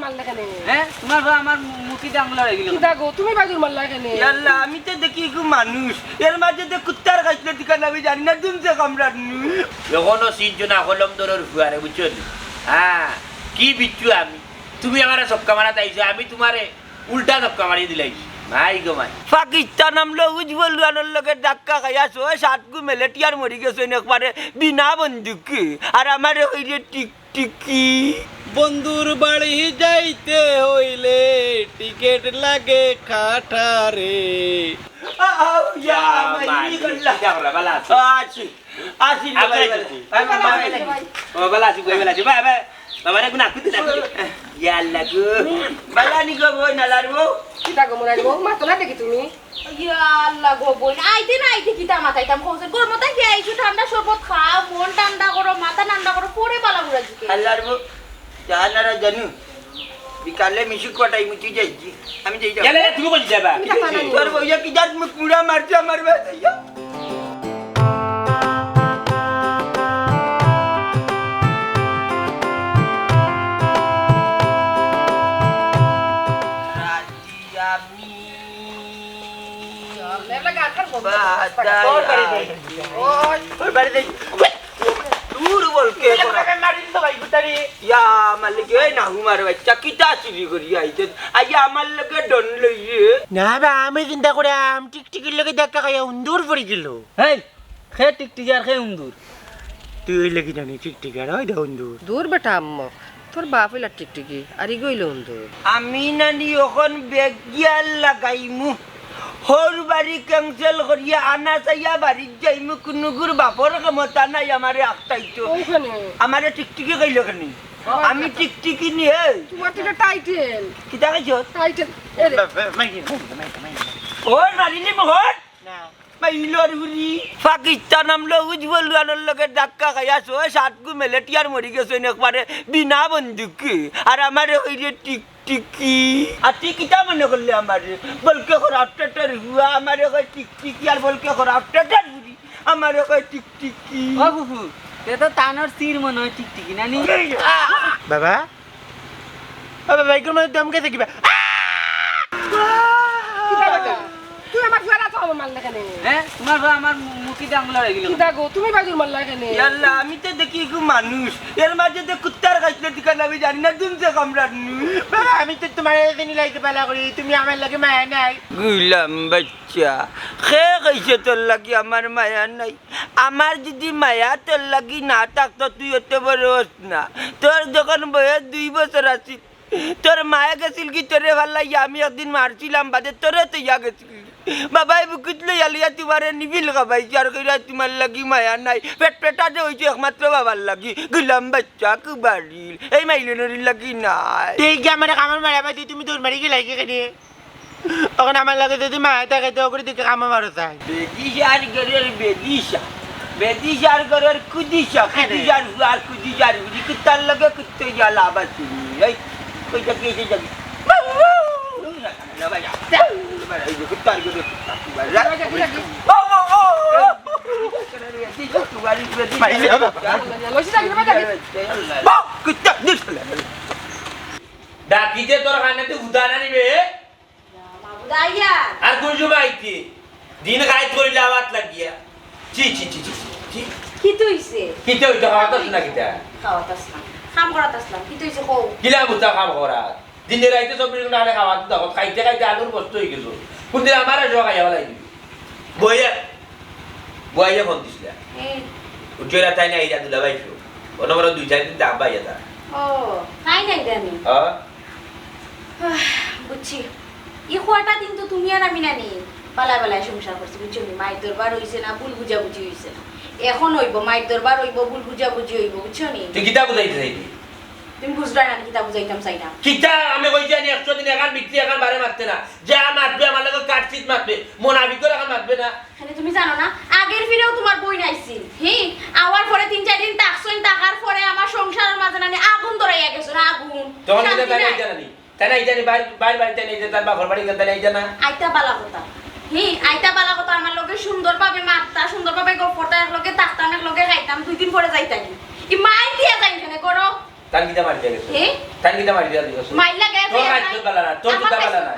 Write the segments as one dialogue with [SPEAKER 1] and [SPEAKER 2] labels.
[SPEAKER 1] মারলে কেন?
[SPEAKER 2] হ্যাঁ তোমার ভাই আমার মুখিতে আঙুল হয়ে গেল।
[SPEAKER 1] কিটা গো তুমি বাজুর মারলা কেন?
[SPEAKER 3] আল্লাহ আমি তো দেখি একটু মানুষ এর মাঝে তো কুত্তার কাছলে দিকে আমি জানি না দুমছে কামড়ানু
[SPEAKER 4] এখনো সিনজনা কলম দরের ফুয়ারে বুঝছো নি? হ্যাঁ কি বিচ্ছু আমি তুমি আমার সবকা মারা তাইছো আমি তোমারে উল্টা সবকা মারি দিলাইছি মাই গো মাই
[SPEAKER 3] পাকিস্তান আমলো উজ্জ্বল রানোর লোকের ধাক্কা খাইয়া 6-7 মিলিটিয়ার মরি গেছে একবারে বিনা বন্দুকে আর আমার ওই যে টিকটিকি
[SPEAKER 5] বন্ধুর বাড়ি যাইতে হইলে টিকেট লাগে কাঠারে।
[SPEAKER 1] কিটা গো মরাই গো মাতো না দেখি তুমি?
[SPEAKER 6] ইয়া আল্লাহ গো বই আইতে না আইতে কিতা মাথাইতাম খোঁজে গরমতে কি আইছো ঠান্ডা শরবত খাও মন ঠান্ডা করো মাথা ঠান্ডা করো পরে পালা ঘুরা দিকে
[SPEAKER 3] আল্লাহর বউ জানারা জানু বিকালে মিশু কটাই মুচি যাইছি আমি যাই
[SPEAKER 4] গেলে তুমি বল যাবা
[SPEAKER 3] তোর বইয়া কি জাত মুখ পুরা মারছে আমার বাসাইয়া
[SPEAKER 1] লেবলা গাছার বন্ধ।
[SPEAKER 3] ওই বাড়ি যাই দূর বল কে করা ইয়া আমার লগে না হুমার বাচ্চা কিটা চুরি করি আইতে আইয়া আমার লগে ডন লইয়ে
[SPEAKER 5] না বা আমি চিন্তা করে টিকটিকির লগে দেখা খাইয়া উন্দুর পড়ে গেল।
[SPEAKER 2] হেই খে টিকটিকি আর খে উন্দুর।
[SPEAKER 5] তুই লাগি জানি টিকটিকার ওই দে উন্দুর।
[SPEAKER 1] দূর বেটা আম্মা তোর বাপ হইলা টিকটিকি আর ই গইল উন্দু।
[SPEAKER 3] আমি নানি এখন বেগিয়াল লাগাইমু হর বাড়ি ক্যান্সেল করিয়া আনা চাইয়া বাড়ির যাইমু কুনুগুর বাপর ক্ষমতা নাই আমারে আখতাইতো
[SPEAKER 1] ওখানে
[SPEAKER 3] আমারে টিকটিকি কইল কেন আমি টিকটিকি নিয়ে
[SPEAKER 1] তোমার তো টাইটেল
[SPEAKER 3] কিটা কইছো
[SPEAKER 1] টাইটেল
[SPEAKER 3] ওর মারিনি মোহন মাইলর হুরি পাকিস্তান আমলো উজ্জ্বল রানোর লোকের ধাক্কা খাইয়া 6-7 মিলিটিয়ার মরি গেছে একবারে বিনা বন্দুকে আর আমার ওই যে টিকটিকি আর টিকিটা মনে করলে আমার বলকে খরাফটার হুয়া আমার কয় টিকটিকি আর বলকে খরাফটার হুরি আমার কয় টিকটিকি
[SPEAKER 2] ও ফুফু তে তো তানোর সির মনে হয় টিকটিকি নানি।
[SPEAKER 5] বাবা বাবা বাইকের মধ্যে দমকে থাকিবা।
[SPEAKER 1] কিটা বেটা তুই আমার ফেরা তো আমার মারলা কেন?
[SPEAKER 2] হ্যাঁ তোমার ভাই আমার মুখিতে আঙুল হয়ে গেল।
[SPEAKER 1] কিটা গো তুমি বাজুর মারলা কেন?
[SPEAKER 3] আল্লাহ আমি তো দেখি একটু মানুষ এর মাঝে তো কুত্তার কাছলে দিকে আমি জানি না দুমছে কামড়ানু
[SPEAKER 5] বাবা আমি তো তোমার দিনই লাইতে পালা করি তুমি আমার লাগে মায়া নাই।
[SPEAKER 3] গুলাম বাচ্চা খে কইছে তোর লাগি আমার মায়া নাই আমার যদি মায়া তোর লাগি না থাকতো তুই এত বড় হস না তোর যখন বয়স 2 বছর আছিল তোর মায়া গেছিল কি তোরে ভাল লাগিয়া আমি একদিন মারছিলাম বাদে তোরে তো ইয়া গেছিল বাবাই বুকুত লইয়া লিয়া তোমারে নিবিল খাবাইছি আর কইরা তোমার লাগি মায়া নাই পেটাতে হইছে একমাত্র বাবার লাগি গুলাম বাচ্চা কুবারিল এই মাইলনের লাগি নাই
[SPEAKER 5] ঠিক আমার কামার মারা পাই তুমি তোর মারি গেলাই কেনে তখন আমার লাগে যদি মায়া থাকে তো করে দিকে কামা মারো চাই।
[SPEAKER 3] বেদিশার ঘরের বেদিশা বেদিশার ঘরের কুদিশা কুদিশার আর কুদিশার হুড়ি কুত্তার লগে কুত্তে জাল আবার শুনি এই কইটা কি এসে যাবি কুত্তার ঘরে
[SPEAKER 4] ডাকিতে তোর কানে তুই উদানা নিবে
[SPEAKER 6] মাবুদাইয়া
[SPEAKER 4] আর কোন সময় আইতি দিন গাইত করিলে আওয়াজ লাগিয়া চি চি চি চি
[SPEAKER 6] কি তুইছে
[SPEAKER 4] কিতে হইতো খাওয়াতাস না কিতা
[SPEAKER 6] খাওয়াতাস না কাম করাতাস না কি তুইছে কও
[SPEAKER 4] কিলা বুঝা কাম করা দিনে রাইতে সব দিন না খাওয়া দাও খাইতে খাইতে আলুর কষ্ট হয়ে গেল কোন দিন আমার জোয়া খাইয়া লাই দিবি বইয়া বইয়া ফোন দিছিলা
[SPEAKER 6] এই
[SPEAKER 4] উজ্জ্বলা তাই না এইটা দিলা বাইছো অনবর 2-4 দিন দাম বাইয়া তা
[SPEAKER 6] ও নাই নাই জানি
[SPEAKER 4] হ্যাঁ
[SPEAKER 6] বুঝছি ই কয়টা দিন তো তুমি আর আমি নানি পালা পালায় সংসার করছি বুঝছো মায়ের দরবার হইছে না ভুল বুঝাবুঝি হইছে না এখন হইব মায়ের দরবার হইব ভুল বুঝাবুঝি হইব বুঝছো নি
[SPEAKER 4] তুই কিতা বুঝাইতে চাইবি
[SPEAKER 6] তুমি বুঝবা না কিতা বুঝাইতাম চাই না
[SPEAKER 4] কিতা আমি কই জানি 100 দিন একান বিক্রি একান বারে মারতে না যা মারবে আমার লাগে কাটচিত মারবে মোনাবি করে একান মারবে না
[SPEAKER 6] মানে তুমি জানো না আগের ফিরেও তোমার বই নাইছিল হি আওয়ার পরে 3-4 দিন তাকছইন টাকার পরে আমার সংসারের মাঝে নানি আগুন ধরাইয়া গেছে না আগুন
[SPEAKER 4] তখন কিতা
[SPEAKER 6] শান্তি
[SPEAKER 4] তাই
[SPEAKER 6] নাই।
[SPEAKER 4] জানি তাই না জানি বাইরে বাড়িতে নেই যে তার বাপর বাড়ি গেতে নেই জানা
[SPEAKER 6] আইতা বালা কথা হি আইতা বালা কথা আমার লগে সুন্দরভাবে মারতা সুন্দরভাবে গপ করতা এক লগে থাকতাম এক লগে খাইতাম 2 দিন পরে যাইতাম ই মাই দিয়া যাই এখানে করো
[SPEAKER 4] টাঙ্গিটা মারি দিয়া গেছে
[SPEAKER 6] হে
[SPEAKER 4] টাঙ্গিটা মারি দিয়া দিছো
[SPEAKER 6] মাইলা গেছে
[SPEAKER 4] তোর মাইতো বালা না তোর তুতা বালা না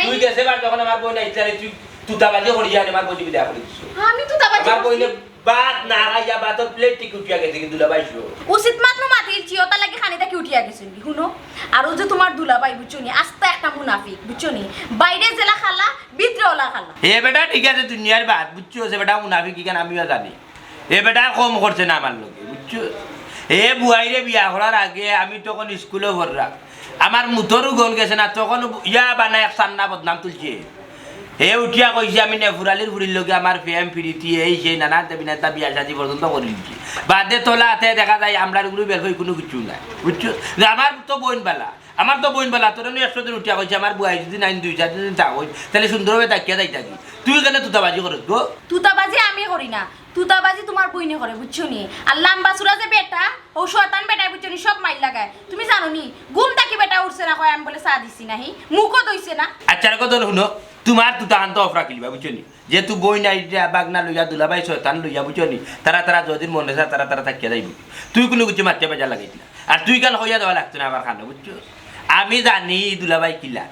[SPEAKER 4] তুই দেশে বার যখন আমার বই নাই তাহলে তুই তুতাবাজি করি জানি আমার বই বিদা করে দিছো
[SPEAKER 6] আমি তো দাবাজি
[SPEAKER 4] আমার বইলে বাত না খাইয়া বাতর প্লেট টিক উঠিয়া গেছে কিন্তু দুলাবাইছো
[SPEAKER 6] উচিত মাত্র মাটির চিওতা লাগে খানিটা কি উঠিয়া গেছেন কি শুনো আর ও যে তোমার দুলাভাই বুঝছো নি আস্তে একটা মুনাফিক বুঝছো নি বাইরে জেলা খালা ভিতরে ওলা খালা
[SPEAKER 4] এ বেটা ঠিক আছে দুনিয়ার বাত বুঝছো সে বেটা মুনাফিক কি কেন আমিও জানি এ বেটা কম করছে না আমার লোকে বুঝছো এ বুয়াইরে বিয়া করার আগে আমি তখন স্কুলে ভররা আমার মুতরও গন গেছে না তখন ইয়া বানায় এক সান্না বদনাম তুলছে হে উঠিয়া কইছে আমি নেফুরালির ফুরির লগে আমার ফেম ফিরিতি এই সেই নানা বিনাতা বিয়া শাদি পর্যন্ত করে দিচ্ছি বাদে তোলা হাতে দেখা যায় আমরা গুলো বের হয়ে কোনো কিছু নাই বুঝছো যে আমার তো বোন বালা তোর নি 100 দিন উঠিয়া কইছে আমার বুয়াই যদি 9-2-4 দিন থাকো তাহলে সুন্দরভাবে তাকিয়া যাই থাকি তুই কেন তুতাবাজি করস গো
[SPEAKER 6] তুতাবাজি আমি করি না তুতাবাজি তোমার বইনে করে বুঝছো নি আর লাম্বা সুরা যে বেটা ও শয়তান বেটা বুঝছো নি সব মাইল লাগায় তুমি জানো নি ঘুম থাকি বেটা উঠছে না কয় আমি বলে চা দিছি নাহি মুখও দইছে না
[SPEAKER 4] আচ্ছা কথা শুনো তোমার তুতাহান্ত অফ রাখিলিবা বুঝছো নি যেহেতু বই নাই বাগনা লইয়া দুলাবাই শয়তান লইয়া বুঝছো নি তারা যদিন মনে যায় তারা থাকিয়া যাইব তুই কোনো কিছু মারতে বেজা লাগাইছিলা আর তুই কেন হইয়া দেওয়া লাগতো না আমার খানো বুঝছো আমি জানি দুলাবাই কিলা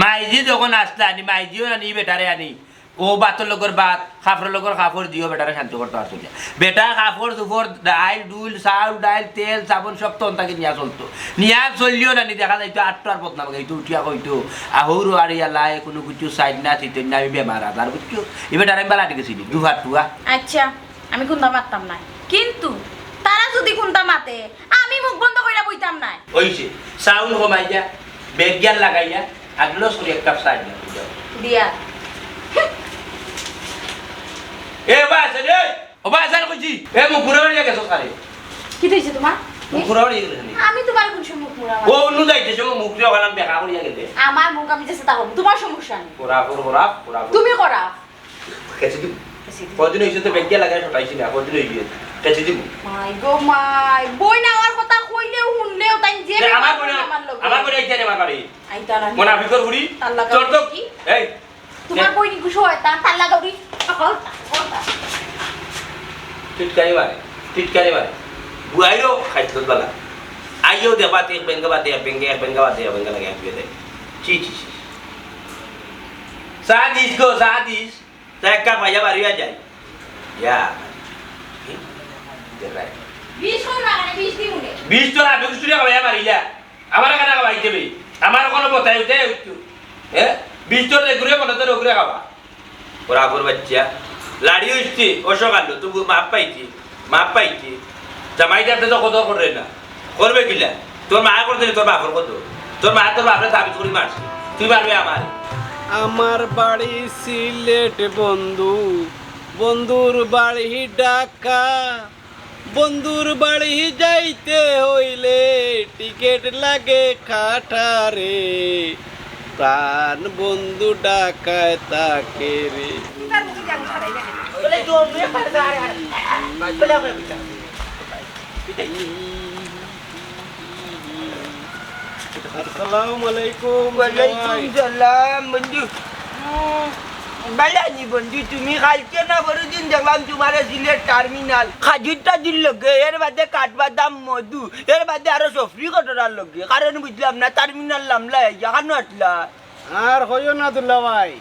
[SPEAKER 4] মাইজি যখন আসলে আনি মাইজিও আনি বেটারে আনি ও বাতর লগর বাত খাফর লগর খাফর দিও বেটারে শান্ত করতে আসতো বেটা খাফর সুফর ডাইল ডুল চাউল ডাইল তেল সাবন সব তো তাকে নিয়া চলতো নিয়া চললিও নানি দেখা যাইতো আটটো আর বদনাম গাইতো উঠিয়া কইতো আহরু আর ইয়ালাই কোনো কিছু সাইড না থিতেন না আমি বেমার আজার বুঝছো এ বেটারে আমি বালা গেছিলি দুহাত টুয়া
[SPEAKER 6] আচ্ছা আমি কোনটা মারতাম না কিন্তু তারা যদি কোনটা মাতে আমি মুখ বন্ধ কইরা বইতাম না
[SPEAKER 4] হইছে সাউন্ড কমাই যা বেজ্ঞান লাগাইয়া আগলো সরি এক কাপ সাইড না
[SPEAKER 6] দিয়া
[SPEAKER 4] এ বাস রে ও বাস আর কইছি এ মু পুরো হয়ে গেছো সারে
[SPEAKER 6] কি হইছে তোমার
[SPEAKER 4] মু পুরো হয়ে গেছে
[SPEAKER 6] আমি তোমার কোন মুখ মুড়া
[SPEAKER 4] ও নু যাইতে সব মুখ রে গলাম দেখা করিয়া গেছে
[SPEAKER 6] আমার মুখ আমি যেতে তাহম তোমার সমস্যা নেই
[SPEAKER 4] পুরা
[SPEAKER 6] তুমি করা
[SPEAKER 4] কেছে দি কদিন হইছে তো বেজ্ঞা লাগাই ছটাইছি না কদিন হইছে কেছে দি
[SPEAKER 6] মাই গো মাই বই নেওয়ার কথা কইলেও শুনলেও তাই যে
[SPEAKER 4] আমার বই আইছে রে মারি
[SPEAKER 6] আইতা না
[SPEAKER 4] মুনাফিকর হুড়ি
[SPEAKER 6] আল্লাহ
[SPEAKER 4] তোর তো
[SPEAKER 6] কি
[SPEAKER 4] এই
[SPEAKER 6] তোমার বই নি খুশি হয় তার লাগাউরি
[SPEAKER 4] টিটকারি মারে বুয়াইরো খাইতো বালা আইও দে বাতে বেঙ্গা বাতে বেঙ্গা লাগে আইও দে চি সাদিস দেখা ভাইয়া বাড়ি যায় ইয়া দেখাই
[SPEAKER 6] 20 কোন লাগানে 20 দিমুনে
[SPEAKER 4] 20 টাকা 20 টাকা ভাইয়া মারিলা আমার কাছে খাওয়াই দেবে আমার কোনো বতাই উঠে উঠু 20 টাকা ঘুরে মনে তো ঘুরে খাওয়া বরাবর বাচ্চা লাড়ি হইছে অসকালো তুই মাপ পাইছি জামাইটা তো কত করে না করবে কিলা তোর মা করতে তোর বাপর কত তোর মা তোর বাপরে দাবি করে মারছে তুই মারবে
[SPEAKER 7] আমার বাড়ি সিলেট বন্ধুর বাড়ি ঢাকা বন্ধুর বাড়ি যাইতে হইলে টিকিট লাগে খাটারে প্রাণ বন্ধু ডাকায় তাকে রে আসসালামু আলাইকুম
[SPEAKER 3] ওয়ালাইকুম সালাম বন্ধু বালানি বন্ধু তুমি কালকে না বড়দিন দেখলাম তোমার সিলেট টার্মিনাল খাজুরটা দিল লগে এর বাদে কাঠবাদাম মধু এর বাদে আরো সফরি কটরার লগে কারণ বুঝলাম না টার্মিনাল নামলা এখানে আসলা
[SPEAKER 7] আর হইও না দুল্লা ভাই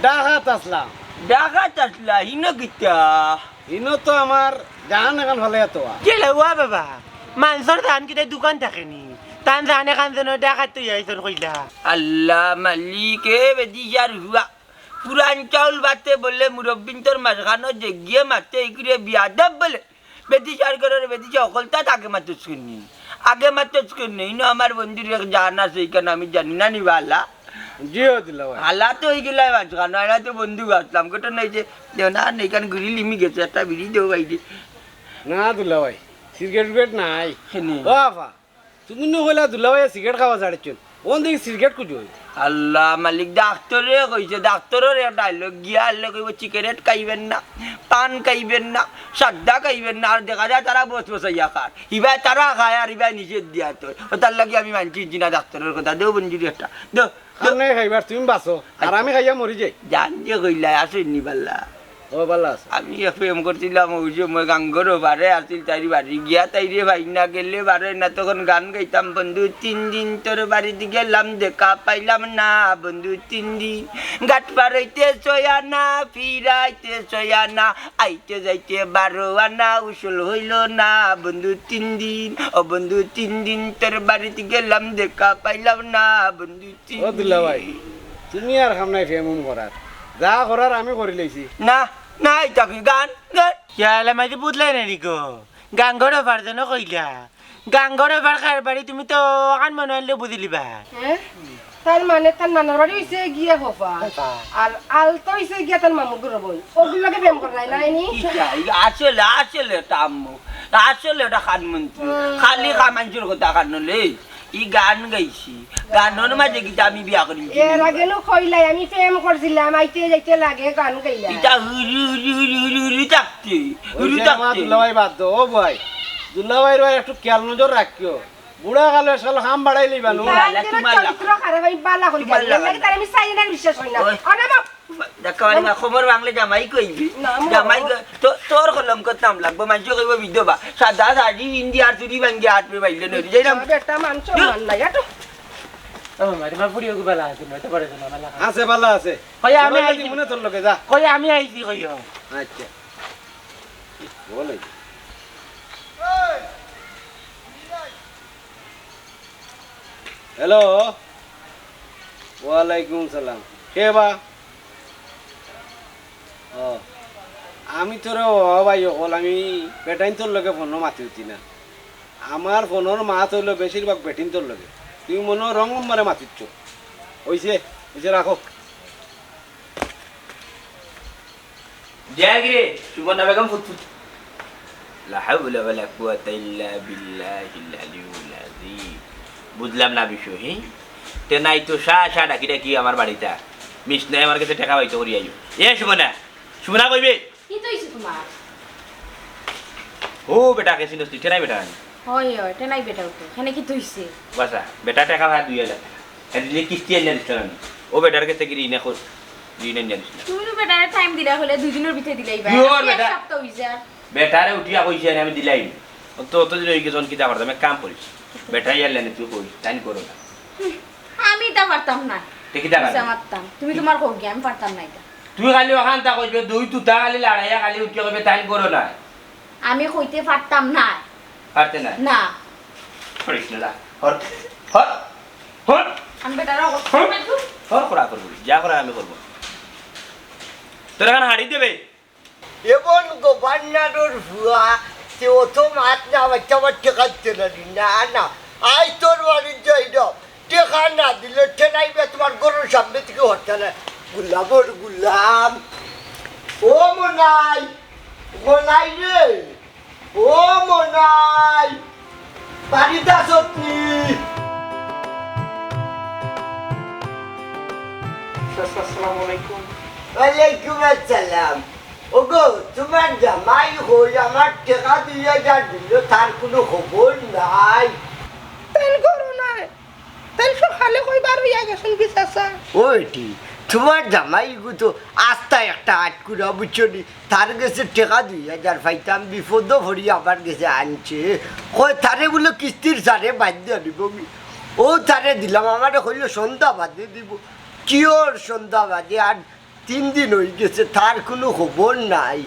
[SPEAKER 7] ডাকাত আসলাম
[SPEAKER 3] ডাকাত আসলা হিনো গিতা
[SPEAKER 7] ইনো তো আমার জান এখন হলে তো
[SPEAKER 5] কে লাগুয়া বাবা মাংসর ধান কিটা দোকান থাকেনি তান জানে কান যেন ডাকাত তুই আইসন কইলা
[SPEAKER 3] আল্লাহ মালিক এ বেদিয়ার হুয়া পুরান চাউল বাতে বলে মুরব্বিন তোর মাঝখানো জেগিয়ে মারতে ইকুরে বিয়াদব বলে বেদিশার করে বেদিশা অকলতা আগে মাত্র শুনি ইনো আমার বন্ধুর এক জান আছে এইখানে আমি জানি না নিবালা
[SPEAKER 7] জিও দিল্লা ভাই
[SPEAKER 3] হালা তো হয়ে গেলাই মাঝখানো এরা তো বন্ধু আসলাম কোটা নাই যে দেও না এইখানে ঘুরি লিমি গেছে একটা বিড়ি দেও বাইদি
[SPEAKER 7] না দুল্লা ভাই সিগারেট নাই
[SPEAKER 3] হেনি
[SPEAKER 7] ও বাবা তুমি নো হইলা দুল্লা ভাই সিগারেট খাওয়া ছাড়ছেন ওন দেখি সিগারেট কুজো
[SPEAKER 3] আল্লাহ মালিক ডাক্তারে কইছে ডাক্তারের ডায়লগ গিয়া আল্লাহ কইব সিগারেট খাইবেন না পান খাইবেন না সাদা খাইবেন না আর দেখা যায় তারা বসাইয়া খায় ইবাই তারা খায় আর ইবাই নিষেধ দিয়া তো তার লাগে আমি মানছি জিনা ডাক্তারের কথা দেও বঞ্জুরি একটা দেও
[SPEAKER 7] নাই খাইবার তুমি বাঁচো আর আমি খাইয়া মরি যাই
[SPEAKER 3] জান যে কইলা আসেন নি পাল্লা
[SPEAKER 7] ও ও ভালো আছে
[SPEAKER 3] আমি প্রেম করছিলাম ওই সময় গাঙ্গরও বারে আসিল তাই বাড়ি গিয়া তাইরে ভাই না গেলে বারে না তখন গান গাইতাম বন্ধু 3 দিন তোর বাড়িতে গেলাম দেখা পাইলাম না বন্ধু 3 দিন গাট পারাইতে ছয়া না ফিরাইতে ছয়া না আইতে যাইতে 12 আনা উসুল হইল না বন্ধু 3 দিন ও বন্ধু 3 দিন তোর বাড়িতে গেলাম দেখা পাইলাম না বন্ধু 3
[SPEAKER 7] ও দুলা ভাই তুমি আর কাম নাই ফেম করার যা করার আমি করে লইছি
[SPEAKER 3] না না এটা কি গান গান
[SPEAKER 5] ইয়ালা মাইতে বুঝলাই না নিকো গাঙ্গর অফার যেন কইলা গাঙ্গর অফার খার বাড়ি তুমি তো আন মনে আনলে বুঝিলিবা
[SPEAKER 8] তার মানে তার নানার বাড়ি হইছে গিয়া হফা আর আলতো হইছে গিয়া তার মামু গুলো বই ওগুলোকে প্রেম করাই নাইনি
[SPEAKER 3] আসলে আসলে এটা আম্মু আসলে এটা খানমন্ত্রী খালি কামাঞ্চুর কথা কানলে ই গান গাইছি গানের মাঝে গীতা আমি বিয়া করি
[SPEAKER 8] এর আগে নো কইলাই আমি প্রেম করছিলাম আইতে যাইতে লাগে গান গাইলা
[SPEAKER 3] এটা হুরি হুরি হুরি হুরি হুরি থাকতে হুরি থাকতে
[SPEAKER 7] দুলা ভাই বাদ দো ও ভাই দুলা ভাই একটু খেয়াল নজর রাখিও বুড়া কালে সাল হাম বাড়াই লইবা নো
[SPEAKER 8] চরিত্র খারাপ হই বালা হই গেল লাগে তার আমি চাই না বিশ্বাস হই না অনেক
[SPEAKER 3] দেখাবারি মা খবর বাংলা জামাই কইবি জামাই তোর কলম করতাম লাগবো মানুষ কইব বিধবা সাদা শাড়ি ইন্ডিয়ার চুরি ভাঙ্গি হাত পে বাইলে নড়ি যাই না
[SPEAKER 8] বেটা মানছ মান না এটো
[SPEAKER 5] ও মারি মা পুরিও গুবালা আছে নয়তো পড়ে না বালা
[SPEAKER 7] আছে ভালো আছে
[SPEAKER 5] কই আমি আইছি
[SPEAKER 7] মনে তোর লগে যা
[SPEAKER 5] কই আমি আইছি কইও
[SPEAKER 7] আচ্ছা বলে হ্যালো ওয়ালাইকুম সালাম কে বা ও আমি তোর ভাই হল আমি বেটাইন তোর লগে ফোনও মাতি উঠি না আমার ফোনের মাত হইলো বেশিরভাগ বেটিন তোর লগে তুই মনে রং নম্বরে মাতিচ্ছ হইছে হইছে রাখো
[SPEAKER 4] জাগরে সুবর্ণা বেগম ফুটফুট লা হাওলা ওয়ালা কুওয়াতা ইল্লা বিল্লাহিল আলিয়্যিল আযীম বুঝলাম না বিষয় হি তে নাই তো সা ডাকি ডাকি আমার বাড়িতে মিশনে আমার কাছে টাকা পাইতো করি আইও এ সুবর্ণা সুবর্ণা কইবে
[SPEAKER 6] কি তৈছে তোমার
[SPEAKER 4] ও বেটা কেসি নস্তি টেনাই বেটা
[SPEAKER 6] হয় হয় টেনাই বেটা উঠে এখানে কি তৈছে
[SPEAKER 4] বাসা বেটা টাকা ভাড়া 2000 এদিকে কিস্তি এনে দিছ না ও বেটার কাছে কি ঋণ এখন ঋণ এনে দিছ না
[SPEAKER 6] তুমি তো বেটারে টাইম দিলা হলে 2 দিনের ভিতরে দিলাই ভাই
[SPEAKER 4] জোর
[SPEAKER 6] এক
[SPEAKER 4] বেটা।
[SPEAKER 6] সপ্তাহ হইছে
[SPEAKER 4] বেটারে উঠিয়া কইছে আমি দিলাই তো অত দিন হই গেছন কিতা করতাম এক কাম করিস বেটাই এলে না তুই কইস তাই করো না
[SPEAKER 6] আমি তা পারতাম না
[SPEAKER 4] তে কিতা
[SPEAKER 6] বুঝা
[SPEAKER 4] কর
[SPEAKER 6] মারতাম তুমি তোমার কও কি আমি পারতাম না এটা
[SPEAKER 4] তুই খালি ওখান তা কইবে দুই তুতা খালি লড়াইয়া খালি উঠিয়া কইবে তাই করো না
[SPEAKER 6] আমি কইতে পারতাম না
[SPEAKER 4] পারতে না
[SPEAKER 6] না
[SPEAKER 4] করিস না হর হর হর
[SPEAKER 6] আমি বেটারা
[SPEAKER 4] হর করা করবো যা করা আমি করবো তোর এখন হাড়ি দেবে
[SPEAKER 3] এবং গভর্নরের ভুয়া সে অত মাত না বাচ্চা বাচ্চা খাচ্ছে না না আই তোর বাড়ির যাই না টেকা না দিলে ঠেনাইবে তোমার গরুর সামনে থেকে হচ্ছে না গুলাবর গুলাম ও মনাই মনাই রে ও মনাই বাড়িতে আসো তুমি
[SPEAKER 5] আসসালামু আলাইকুম
[SPEAKER 3] ওয়ালাইকুম আসসালাম ওগো তোমার জামাই হই আমার টাকা 2000 দিল তার কোনো খবর নাই
[SPEAKER 8] তেল করো না তেল সকালে কইবার হইয়া গেছেন কি চাচা
[SPEAKER 3] ওইটি তোমার জামাই তো আস্তা একটা আটকুরা বুঝছনি তার কাছে টাকা 2000 পাইতাম বিপদ ভরি আমার কাছে আনছে কয় তারে বলে কিস্তির সারে বাধ্য দিব ও তারে দিলাম আমার হইলো সন্ধ্যা বাদে দিব কিওর সন্ধ্যা বাদে আর 3 দিন হয়ে গেছে তার কোনো খবর নাই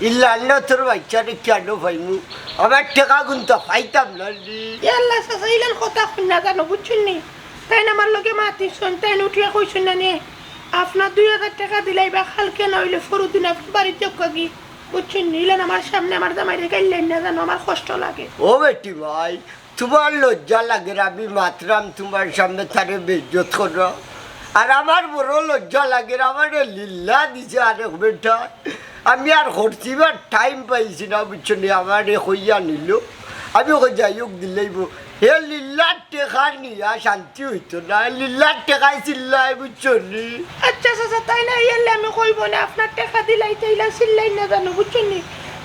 [SPEAKER 3] ইল্লাল্লাহ তোর বাচ্চারে কেন পাইমু আমার টাকা কিন্তু পাইতাম না রে
[SPEAKER 8] আল্লাহ চাচা ইলান কথা শুন না জানো বুঝছেন নি তাই আমার লগে মাতি শুন তাই উঠিয়া কইছেন না নে আপনার 2000 টাকা দিলাই বা কালকে নইলে ফরুদিন আপনার বাড়ির যোগ্য কি বুঝছেন নি ইলান আমার সামনে আমার জামাইরে গাইলেন না জানো আমার কষ্ট লাগে
[SPEAKER 3] ও বেটি ভাই তোমার লজ্জা লাগে আমি মাতরাম তোমার সামনে তারে বেজ্জত করো আর আমার বড় লজ্জা লাগে আমার লীলা দিছে আরে বেটা আমি আর হরছিবার টাইম পাইছি না বুঝছো নি আমার হইয়া নিল আমি ওকে যাই হোক দিলেইব হে লীলার টেকা নিয়া শান্তি হইতো না লীলার টেকাই চিল্লাই বুঝছো নি
[SPEAKER 8] আচ্ছা চাচা তাই না ইয়েলে আমি কইব না আপনার টাকা দিলাই তাইলা চিল্লাই না জানো বুঝছেন নি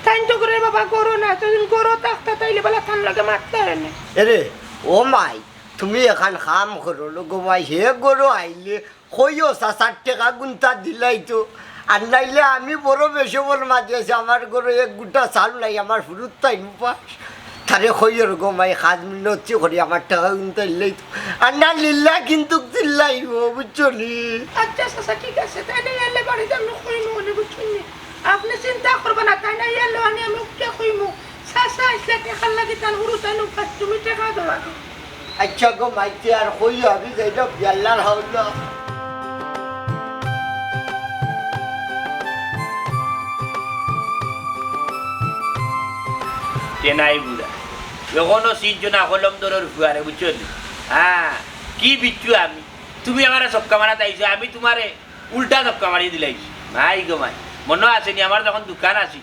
[SPEAKER 8] তাই তো করে বাবা গরো না তখন গরো থাকতা তাইলে বলে থান লগে মারতে হয় না
[SPEAKER 3] এরে ও মাই তুমি এখন কাম করো গো ভাই হে গরু আইলে কইও 7-8 টাকা গুনতা দিলাই তো আর নাইলে আমি বড় বেশি বড় মাঝে আছি আমার ঘরে এক গুটা চাল নাই আমার ফুরুত তাই উপাস তারে খইয়ের গমাই 7 মিনিট করি আমার টাকা কিন্তু এলেই তো আর না লিল্লা কিন্তু চিল্লাইব বুঝছো নি
[SPEAKER 8] আচ্ছা চাচা ঠিক আছে তাই না এলে বাড়িতে আমি কইমু মনে বুঝছেন আপনি চিন্তা করবেন না তাই না এলে আমি উঠে কইমু চাচা আসলে টাকা লাগি তার হুরু তাই উপাস তুমি টাকা দেওয়া
[SPEAKER 3] আচ্ছা গো মাইতে আর কই আমি যাইটা বিয়াল্লার হাওলা
[SPEAKER 4] চেনাই বুড়া এখনো সিজনা কলম দরের ফুয়ারে বুঝছো নি? হ্যাঁ কি বিচ্ছু আমি তুমি আমার সবকা মারা তাইছো আমি তোমারে উল্টা সবকা মারিয়ে দিলাইছি মাই গো মাই মনে আসেনি আমার যখন দোকান আছি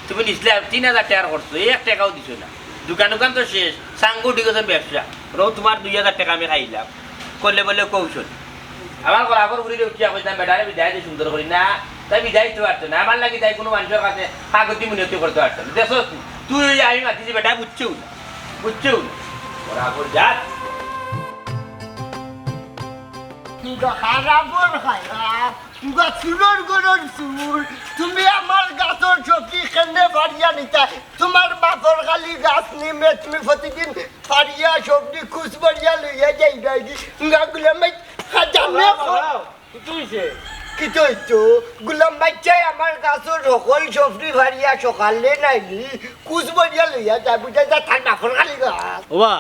[SPEAKER 4] তুমি নিচলে 3000 টাকা করছো 1 টাকাও দিছো না দোকান তো শেষ সাঙ্গু উঠে গেছে ব্যবসা রো তোমার 2000 টাকা আমি খাইলাম করলে বলে কৌশল আমার গলাগর ঘুরে উঠিয়া কইতাম বেটারে বিদায় দিয়ে সুন্দর করি না তাই বিদায় দিতে পারতো না আমার লাগি তাই কোনো মানুষের কাছে কাগতি মিনতি করতে পারতো না দেখো তুই আমি মাতিছি বেটা বুঝছো গলাগর যাত
[SPEAKER 3] খারাপর খারাপ তুগা চুলোর গরর চুল তুমি আমার গাছর সবজি কেনে ফারিয়া নিতা তোমার বাপর খালি গাছ নিমে তুমি প্রতিদিন ফারিয়া সবজি খুশ বাড়িয়া লইয়া যাই নাকি গুলাম ভাই জানে কি তো গুলাম বাচ্চাই আমার গাছর সকল সবজি ফারিয়া সকালে নাইনি খুশ বাড়িয়া লইয়া যাই বুঝা যা থাক বাপর খালি গাছ
[SPEAKER 7] ওবা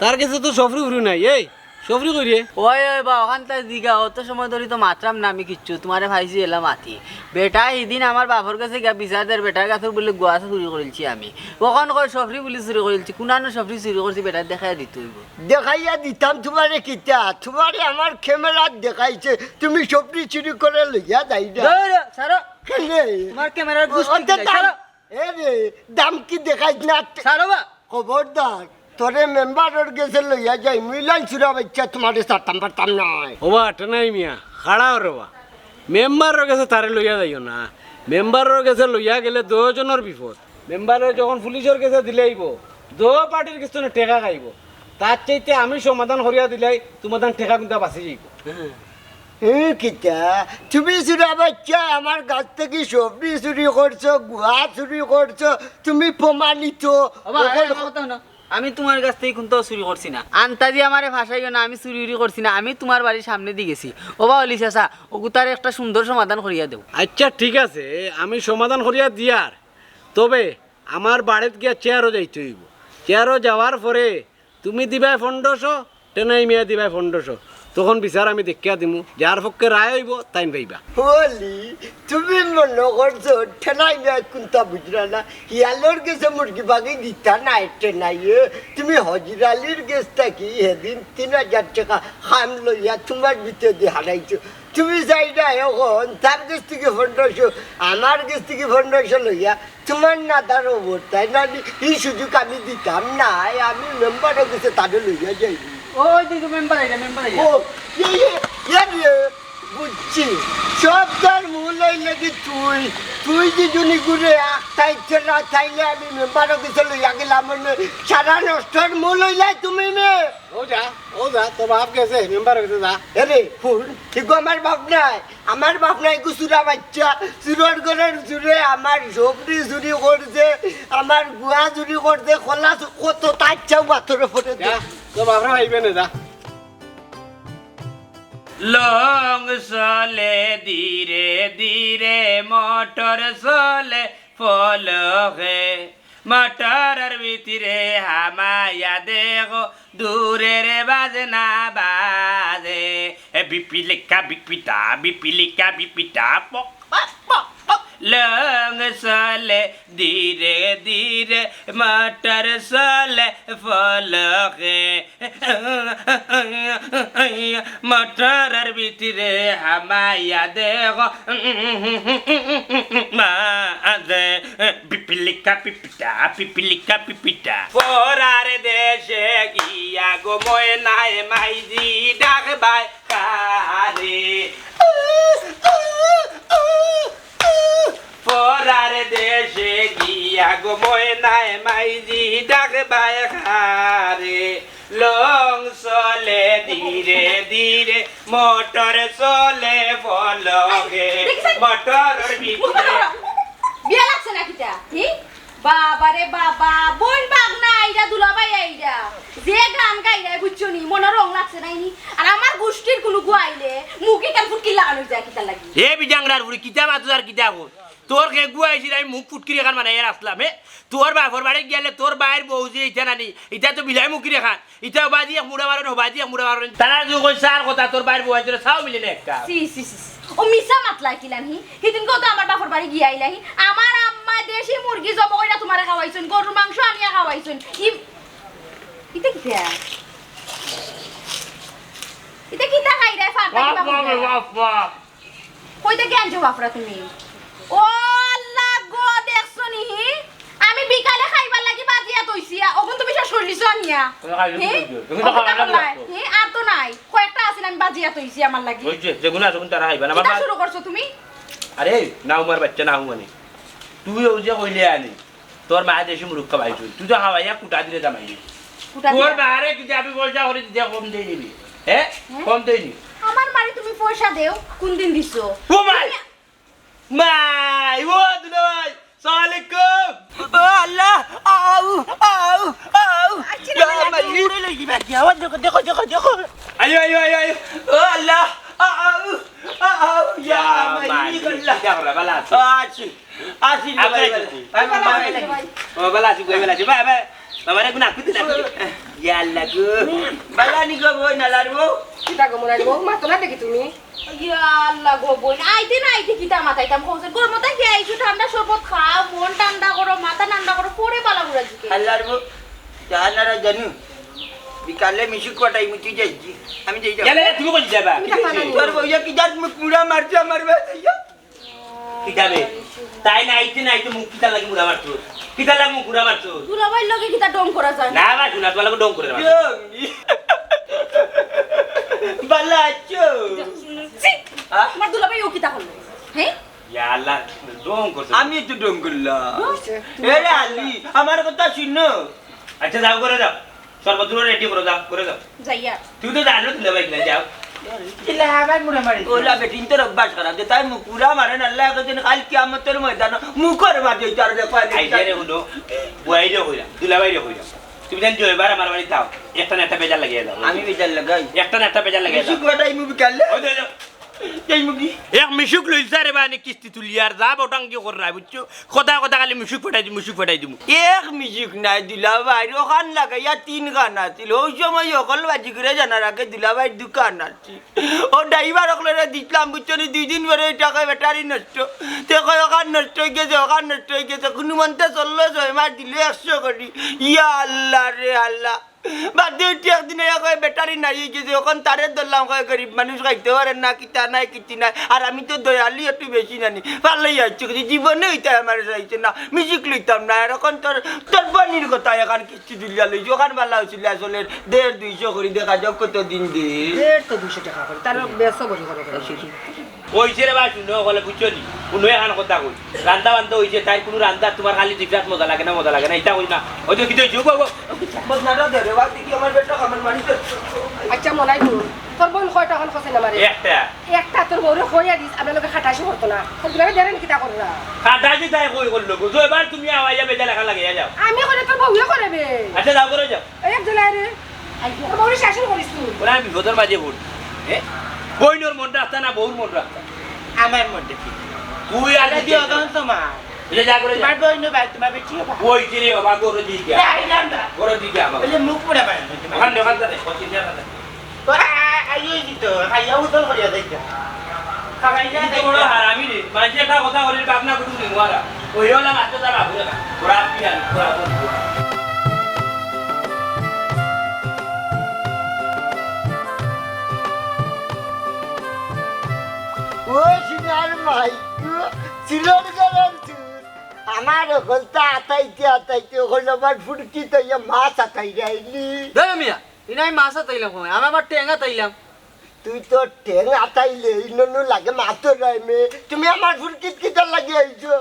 [SPEAKER 7] তার কাছে তো সফরি উড়ু নাই এই সফরি করিয়ে
[SPEAKER 2] ওই বা ওখান থেকে দিঘা অত সময় ধরে তো মাত্রাম না আমি কিচ্ছু তোমারে ভাইছি এলাম মাতি বেটা এদিন আমার বাপর কাছে গিয়া বিচার বেটার কাছে বলে গোয়া চুরি করেছি আমি ওখান কয় সফরি বলে চুরি করেছি কোনানো সফরি চুরি করছি বেটা দেখাই দিত হইব
[SPEAKER 3] দেখাইয়া দিতাম তোমারে কিতা তোমারে আমার ক্যামেরাত দেখাইছে তুমি সবজি চুরি করে লইয়া যাই না
[SPEAKER 2] সারো
[SPEAKER 3] কেনে
[SPEAKER 2] তোমার ক্যামেরার
[SPEAKER 3] এ রে দাম কি দেখাইছ না
[SPEAKER 2] সারো বা
[SPEAKER 3] খবরদার তোরে মেম্বারের গেছে লইয়া যাই মিলান চুরা বাচ্চা তোমারে সারতাম পারতাম নয়
[SPEAKER 7] ওবা টানাই মিয়া খাড়া রবা মেম্বারের কাছে তারে লইয়া যাইও না মেম্বারের কাছে লইয়া গেলে দুজনের বিপদ মেম্বারের যখন পুলিশের কাছে দিলেইব দো পার্টির কিছু টেকা খাইব তার চাইতে আমি সমাধান করিয়া দিলাই তোমার টেকা কিন্তু বাঁচি যাইব
[SPEAKER 3] কিতা তুমি চুরা বাচ্চা আমার গাছ থেকে সবজি চুরি করছো গুহা চুরি করছো তুমি প্রমাণিত
[SPEAKER 2] আমি তোমার কাছ থেকে কিন্তু চুরি করছি না আন্তাজি আমারে ভাষাইও না আমি চুরি করছি না আমি তোমার বাড়ির সামনে দিয়ে গেছি ওবা অলি চাচা ওগুতার একটা সুন্দর সমাধান করিয়া দেও
[SPEAKER 7] আচ্ছা ঠিক আছে আমি সমাধান করিয়া দিয়ার তবে আমার বাড়িতে গিয়া চেয়ারও যাইতে হইব চেয়ারও যাওয়ার পরে তুমি দিবাই 1500 টেনাই মিয়া দিবাই 1500 তখন বিচার আমি দেখিয়া দিমু যার পক্ষে রায় হইব তাই পাইবা
[SPEAKER 3] হলি তুমি মনে করছো ঠেলাই না কোনটা বুঝলা না হিয়ালোর গেছে মুরগি বাগি দিতা না টেনাই তুমি হজরালির গেছটা কি সেদিন 3000 টাকা খাম লইয়া তোমার ভিতর দিয়ে হারাইছো তুমি যাই না এখন তার কাছ থেকে 1500 আমার কাছ থেকে 1500 লইয়া তোমার না তার ওপর তাই না এই সুযোগ আমি দিতাম না আমি মেম্বারের কাছে তাদের লইয়া যাই
[SPEAKER 2] ওই দিকে মেম্বার আইলা
[SPEAKER 3] ও বুঝছি সব তার মূল লাগি তুই যে জনি ঘুরে তাইছে না তাইলে আমি মেম্বারও কিছু লইয়া গেলাম সারা নষ্টর মূল হইলাই তুমি মে
[SPEAKER 7] ও যা তো বাপ গেছে মেম্বার গেছে যা
[SPEAKER 3] এরে ফুল ঠিক আমার বাপ নাই গুসুরা বাচ্চা চুরর ঘরের চুরে আমার সবজি চুরি করছে আমার গুয়া চুরি করছে খোলা কত তাচ্ছাও পাথরে পড়ে
[SPEAKER 7] তো বাপরা ভাইবে না যা
[SPEAKER 4] লং চলে ধীরে ধীরে মোটর চলে ফলকে মোটরের ভিতরে হামায়া দেখো দূরের বাজনা বাজে বিপিলিকা বিপিটা পক লং চলে ধীরে ধীরে মোটর চলে ফলকে মোটরের ভিতরে হামাইয়া দেখো মাঝে পিপিলিকা পিপিটা পরার দেশে গিয়া গো ময়নাই মাইজি ডাকবাই কারে পরার দেশে গিয়া গো ময়নাই মাইজি ডাকবাই কারে লং চলে ধীরে ধীরে মোটর চলে ফলকে মটর ওরে বিয়ে
[SPEAKER 6] বিয়া লাগছে না কিটা হি বাবা রে বাবা বোন বাগনা আইরা দুলাভাই আইরা যে গান গাইরা বুঝছো নি মনে রং লাগছে নাই নি আর আমার গোষ্ঠীর কোনো গুয়াইলে মুখে কান ফুটকি লাগানো যায় কিটা লাগি
[SPEAKER 4] এ বিজাংরার বুড়ি কিতা মাতুস আর কিতা কর তোর কে গুয়াইছি আমি মুখ ফুটকিরে খান মানে এর আসলাম হে তোর বাপর বাড়ি গেলে তোর বাইর বউ যে ইটা নানি ইটা তো বিলাই মুখিরে খান ইটা বাজি এক মুড়া মারন বাজি এক মুড়া মারন তারা যে কই সার কথা তোর বাইর বউ আইছে ছাও মিলে না একটা
[SPEAKER 6] সি সি সি ও মিছা মাতলা কিলান হি হিদিন কত আমার বাপর বাড়ি গিয়া আইলাহি আমার আম্মা দেশি মুরগি জব কইরা তোমারে খাওয়াইছুন গরুর মাংস আনিয়া খাওয়াইছুন ইটা কিটা এটা কিটা খাইরা ফাটা
[SPEAKER 4] বাবা
[SPEAKER 6] কই থেকে আনছো বাপরা তুমি ও আল্লাহ গো দেখছো নি আমি বিকালে খাইবার লাগি বাজিয়া তইছি ওখান তুমি সব সরলিছো আনিয়া হে আর তো নাই কয়েকটা আছে আমি বাজিয়া তইছি আমার লাগি
[SPEAKER 4] হইছে যেগুলো আছে তারা আইবা না
[SPEAKER 6] এটা শুরু করছো তুমি
[SPEAKER 4] আরে নাও মার বাচ্চা নাও মানে তুই ও যে কইলে আনি তোর মা দেশি মুরুখ খাওয়াইছ তুই তো খাওয়াইয়া কুটা দিলে দামাই তোর মারে কি যাবি পয়সা করে দিতে কম দেই নিবি হ্যাঁ কম দেই নি
[SPEAKER 6] আমার মারি তুমি পয়সা দেও কোন দিন দিছো
[SPEAKER 4] ও মাই মাই ও দুলাই সালামালাইকুম ও আল্লাহ আউ আউ আউ ইয়া মালি
[SPEAKER 5] দেখো দেখো দেখো
[SPEAKER 4] আয়ো আয়ো আয়ো আয়ো ও আল্লাহ আউ আউ ইয়া মালি আল্লাহ ইয়া বালা আছি আছি ও বালা আছি কই বালা আছি বাই বাই বাবারে গুনা কুতি না ইয়া আল্লাহ গো বালা নি গো বই না লারবো
[SPEAKER 1] কিতা গো মরাইবো মাতো না দেখি তুমি
[SPEAKER 6] ইয়া আল্লাহ গো বই আইতে না আইতে কিটা মাথাইতাম কইছে গরমতে কি আইছো ঠান্ডা শরবত খাও মন ঠান্ডা করো মাথা ঠান্ডা করো পরে বালা বুড়া জিকে
[SPEAKER 3] আল্লাহর জাহানারা জানু বিকালে মিশুক কটাই মুটি যাইছি আমি যাই
[SPEAKER 4] গেলে তুমি কই যাবা
[SPEAKER 3] তোর বইয়া কি জাত মুখ পুরা মারছে আমার ভাইয়া
[SPEAKER 4] কি যাবে তাই না আইতে না আইতে মুখ কিটা লাগি মুড়া মারছো কিটা লাগি মুখ মুড়া মারছো
[SPEAKER 6] দুলাভাই লগে কিটা ডং করা যায়
[SPEAKER 4] না বা শুনা তোলা ডং করে মারছো
[SPEAKER 3] বালাচো
[SPEAKER 6] আমার দুলাভাই ও কিটা করলো হ্যাঁ
[SPEAKER 4] ইয়া আল্লাহ ডং করছো
[SPEAKER 3] আমি তো ডং করলাম এরে আলি আমার কথা শুনো
[SPEAKER 4] আচ্ছা যাও করে যাও সর্বত্র রেডি করে যাও
[SPEAKER 6] যাইয়া
[SPEAKER 4] তুই তো জানো তুলে বাইক না যাও
[SPEAKER 5] ইলা আবার মুড়া মারি
[SPEAKER 3] ওলা বেটিন তোর অভ্যাস খারাপ যে তাই মুখ পুরা মারেন আল্লাহ একদিন কাল কিয়ামতের ময়দান মুখের মাঝে তার দেখো
[SPEAKER 4] আইডিয়া রে হুনো বইরে হইরা তুলে বাইরে হইরা তুমি জান জয়বার আমার বাড়ি তাও একটা না একটা বেজার লাগিয়ে দাও
[SPEAKER 3] আমি বিচার লাগাই
[SPEAKER 4] একটা না একটা বেজার লাগিয়ে দাও
[SPEAKER 3] মিশুক কটাই মুভি কালে
[SPEAKER 4] ওই যাও
[SPEAKER 3] এই মুভি
[SPEAKER 4] এক মিশুক লইছা রে বানি কিস্তি তুলিয়ার যা বটাঙ্গি কর রাই বুঝছো কথা খালি মিশুক ফটাই দিমু
[SPEAKER 3] এক মিশুক নাই দুলাভাই ওখান লাগাইয়া 3 গান আছিল ওই সময় অকল বাজি করে জানার আগে দুলাভাই দোকান আছে ও ড্রাইভার অকলরে দিলাম বুঝছো 2 দিন পরে টাকা ব্যাটারি নষ্ট তে কয় ওখান নষ্ট হয়ে গেছে কোনো মন্তে চললো 6 মাস দিলে 100 কোটি ইয়া আল্লাহ রে আল্লাহ বাদ একদিনে কয় ব্যাটারি নাই গেছে ওখান তারে ধরলাম কয় গরিব মানুষ খাইতে পারেন না কিতা নাই কিতি নাই আর আমি তো দয়ালি একটু বেশি নানি পারলেই যাচ্ছে জীবনে হইতে আমার চাইছে না মিউজিক লইতাম না এরকম তোর বানির কথা এখন কিস্তি তুলিয়া লইছি ওখান ভালো হয়েছিল আসলে 150-200 করে দেখা যাক কত দিন দিয়ে
[SPEAKER 1] তো 200 টাকা করে তার বেশ বড় করে
[SPEAKER 4] ওইছে রে ভাই শুনো বলে বুঝছো নি কোনো এখন কথা কই রান্দা বান্দা হইছে তাই কোনো রান্দা তোমার খালি জিফরাত মজা লাগে না এটা কই না ওই তো কি তুই যুব
[SPEAKER 3] বদনাটা দে রে বাদ কি আমার বেটা আমার মানিতে
[SPEAKER 1] আচ্ছা মনাইবো তোর বোন কয়টা এখন খসে না মারে একটা তোর বউরে কইয়া দিস আমরা লোকে খাটাইছি করতো না তুমি দেরেন কিটা কররা
[SPEAKER 4] খাটাইছি তাই কই করলো গো এবার তুমি আওয়াইয়া বেজা লেখা লাগে যাও
[SPEAKER 1] আমি করে তোর বউয়ে করবে
[SPEAKER 4] আচ্ছা যাও করে যাও
[SPEAKER 1] এক জলাই রে তোর বউরে শাসন করিস তুই
[SPEAKER 4] ওরা আমি বিপদের মাঝে পড় বইনোর মন রাখতা না বউর মন রাখতা
[SPEAKER 5] আমার মধ্যে
[SPEAKER 4] তুই আগে
[SPEAKER 5] দিও গান তোমার
[SPEAKER 4] এটা যা করে
[SPEAKER 5] তোমার বই নো ভাই তোমার বেটি
[SPEAKER 4] ওই চিরে বাবা গরু দি গিয়া
[SPEAKER 5] আইলাম না
[SPEAKER 4] গরু দি গিয়া বাবা
[SPEAKER 5] বলে মুখ পুরা পারে
[SPEAKER 4] ওখান দে পঁচিশ টাকা দে
[SPEAKER 5] তো আইই দিতো খাইয়া উতল করিয়া যাইতা খাবাই না
[SPEAKER 4] এটা বড় হারামি রে মাঝে একটা কথা বলি বাপনা কুটু নিওয়ারা ওই হলা মাত্র তারা ঘুরে ওরা পিয়ান ওরা
[SPEAKER 9] ও সিনার মাইকু চিলর গরম চুর আমার হলতা আতাইতে হল আমার ফুটকি তো মাছ আতাই যাইলি
[SPEAKER 2] দে মিয়া ইনাই মাছ তাইলাম আমি আমার টেঙ্গা তাইলাম
[SPEAKER 9] তুই তো টেং আতাইলে ইননু লাগে মাতো রাইমে তুমি আমার ফুটকিত কিটা লাগি আইছো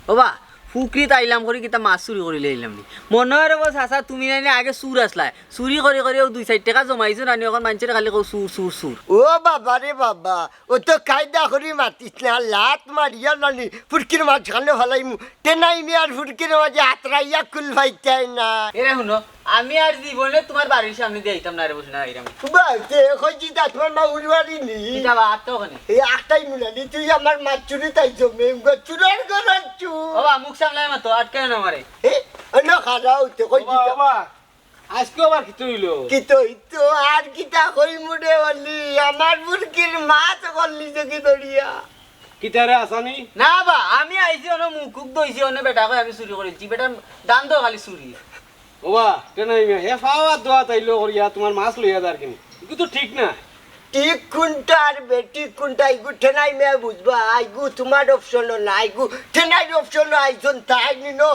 [SPEAKER 2] বাবা পুকুরিত আইলাম করে কিতা মাছ চুরি করে লইলাম নি মনে হয় রব চাচা তুমি নাইলে আগে চুর আসলাই চুরি করে করে 2-4 টাকা জমাইছো নানি এখন মানুষের খালি কও চুর চুর চুর
[SPEAKER 9] ও বাবা রে বাবা ও তো কায়দা করি মাতিস না লাত মারিয়া নানি ফুটকির মাঝখানে ফেলাইমু টেনাই মি আর ফুটকির মাঝে আতরাইয়া কুল ভাইতাই না
[SPEAKER 2] এরে শুনো আমি আর জীবনে তোমার বাড়ির সামনে দিয়ে আইতাম না রে বসে না আইরাম
[SPEAKER 9] বাতে কইছি তা তোমার মা উড়বাড়ি নি
[SPEAKER 2] কিতা বা আত্ম ওখানে
[SPEAKER 9] এই একটাই মুলানি তুই আমার মাছ চুরি তাইছো মেম চুরার করাচ্ছু
[SPEAKER 2] বাবা মুখ সামলাই মতো আটকে না মারে
[SPEAKER 9] অন্য খারাও তো কইছি
[SPEAKER 7] বাবা আজকে আবার কি হইলো
[SPEAKER 9] কি তো ইতো আর কিতা কই মুড়ে বললি আমার মুরগির মাছ বললি যে কি দড়িয়া
[SPEAKER 7] কিতারে আসানি
[SPEAKER 2] না বা আমি আইছি অন মুখ দইছি অন বেটা কই আমি চুরি করেছি বেটা দান তো খালি চুরি
[SPEAKER 7] ওবা টেনাই মি হে ফাওয়া দোয়া তাইলো করিয়া তোমার মাছ লইয়া দার কিনি কিন্তু তো ঠিক না
[SPEAKER 9] ঠিক কোনটা আর বেটি কোনটা আইগু ঠেনাই মে বুঝবা আইগু তোমার অপশন না আইগু ঠেনাই অপশন আইজন তাই নিনো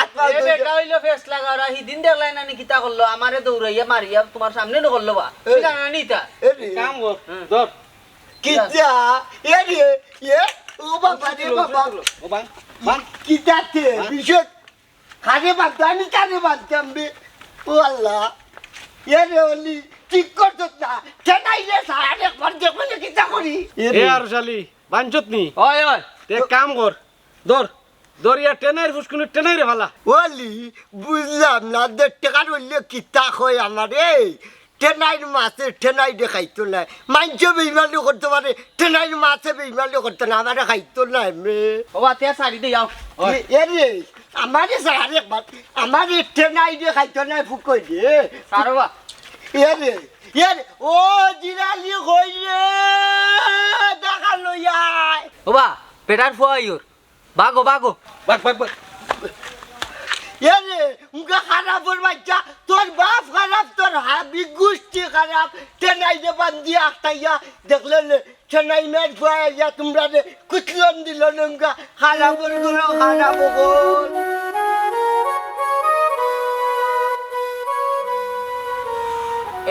[SPEAKER 9] আত্মা
[SPEAKER 2] এ বেটা হইলো ফেস লাগারা হিদিন দেখলাই না নি কিতা করলো আমারে দৌড়াইয়া মারিয়া তোমার সামনে ন করলো বা ঠিক না নিতা
[SPEAKER 7] কাম কর ধর
[SPEAKER 9] কিতা এ রে এ ও বাবা রে বাবা
[SPEAKER 7] ও বান বান
[SPEAKER 9] কিতাতে বিশদ খারে বাদানি কারে বাদাম রে ও আল্লাহ এ রে ওলি ঠিক করছত না ঠেনাই রে সাড়ে পর দেখো না কিতা করি
[SPEAKER 7] এ আর শালি বাঞ্চত নি
[SPEAKER 2] ওই ওই
[SPEAKER 7] তে কাম কর ধর দরিয়া টেনাইর ফুসকুনি টেনাই রে ভালা
[SPEAKER 9] ওলি বুঝলাম না 1.5 টাকা হইলে কিতা কয় আমারে টেনাইর মাছে টেনাই দেখাইতো না মাইনছে বেইমানি করতে পারে টেনাইর মাছে বেইমানি করতে না আমারে খাইতো না মে
[SPEAKER 2] বাবা তে সারি দে যাও
[SPEAKER 9] এ রে আমারে সারে আমারে টেনাই দেখাইতো না ফুকই দে
[SPEAKER 2] সারবা
[SPEAKER 9] এ রে ও জিরালি কই রে দেখা লইয়া
[SPEAKER 2] বাবা বেটার ফুয়াইর বাগো বাগো
[SPEAKER 7] বাক বাক বাক
[SPEAKER 9] এ রে মুখে খারাপর বাচ্চা তোর বাপ খারাপ তোর হাবি গুষ্টি খারাপ চেনাই রে বান্ধি আটাইয়া দেখলেন চেনাই মেট ফুয়াইয়া তোমরা রে কুচলন দিল নঙ্গা খারাপর গুলো খারাপ গোল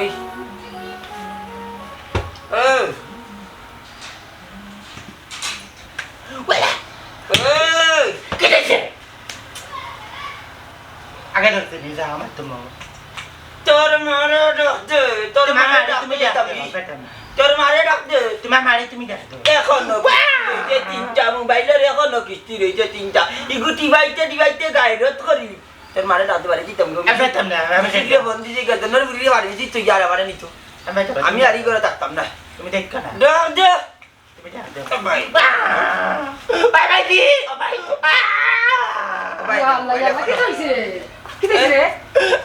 [SPEAKER 3] এই
[SPEAKER 5] আগে ধরতে নিয়ে যা আমার তো
[SPEAKER 3] তোর মারে ডাকতে তোর মারে
[SPEAKER 5] তুমি
[SPEAKER 3] ডাকতে তোর মারে ডাকতে
[SPEAKER 5] তোমার মারে তুমি দেখো
[SPEAKER 3] এখনো যে তিনটা মোবাইলের এখনো কিস্তি রয়েছে তিনটা ইগুটি ডিবাইতে গাইরত করি তোর মারে ডাকতে পারে কি তুমি আমি বন্ধু যে গদনের বুড়ি বাড়ি দিছি তুই আর আমারে নিতো আমি আরি করে থাকতাম না
[SPEAKER 5] তুমি দেখো না
[SPEAKER 3] ডাক দে
[SPEAKER 5] তুমি দেখো
[SPEAKER 3] বাই বাই বাই দি বাই বাই
[SPEAKER 1] আল্লাহ আল্লাহ কি হইছে কি হইছে রে